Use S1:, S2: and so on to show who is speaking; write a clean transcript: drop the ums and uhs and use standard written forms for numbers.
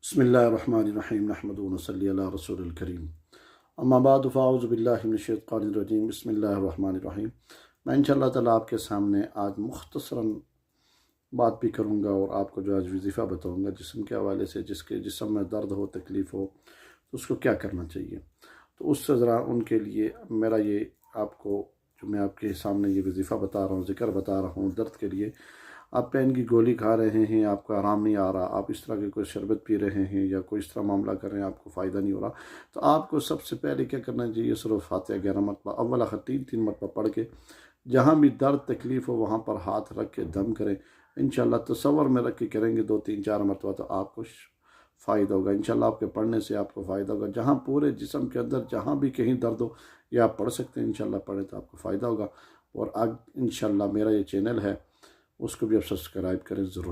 S1: बिस्मिल्लाहिर्रहमानिर्रहीम नहमदुहु व नसल्ली अला रसूलिल करीम अम्मा बाद फ़अऊज़ु बिल्लाहि मिनश्शैतानिर रजीम बिस्मिल्लाहिर्रहमानिर्रहीम। मैं इंशाअल्लाह ताला आपके सामने आज मुख्तसरन बात भी करूँगा और आपको जो आज वजीफ़ा बताऊँगा जिस्म के हवाले से, जिसके जिस्म में दर्द हो, तकलीफ़ हो तो उसको क्या करना चाहिए। तो उससे ज़रा उनके लिए मेरा ये आपको जो मैं आपके सामने ये वजीफ़ा बता रहा हूँ, ज़िक्र बता रहा हूँ, दर्द के लिए आप पेन की गोली खा रहे हैं, आपको आराम नहीं आ रहा, आप इस तरह के कोई शरबत पी रहे हैं या कोई इस तरह मामला कर रहे हैं, आपको फ़ायदा नहीं हो रहा, तो आपको सबसे पहले क्या करना चाहिए, सूरह फातिहा 11 मरतबा अव्वल आखिर 3 मरतबा पढ़ के जहाँ भी दर्द तकलीफ़ हो वहाँ पर हाथ रख के दम करें। इंशाअल्लाह तसव्वुर में रख के करेंगे 2 3 4 मरतबा तो आपको फ़ायदा होगा। इंशाअल्लाह आपके पढ़ने से आपको फ़ायदा होगा। जहाँ पूरे जिस्म के अंदर जहाँ भी कहीं दर्द हो या आप पढ़ सकते हैं, इंशाअल्लाह पढ़ें तो आपको फ़ायदा होगा। और आज इंशाअल्लाह मेरा ये चैनल है उसको भी आप सब्सक्राइब करें ज़रूर।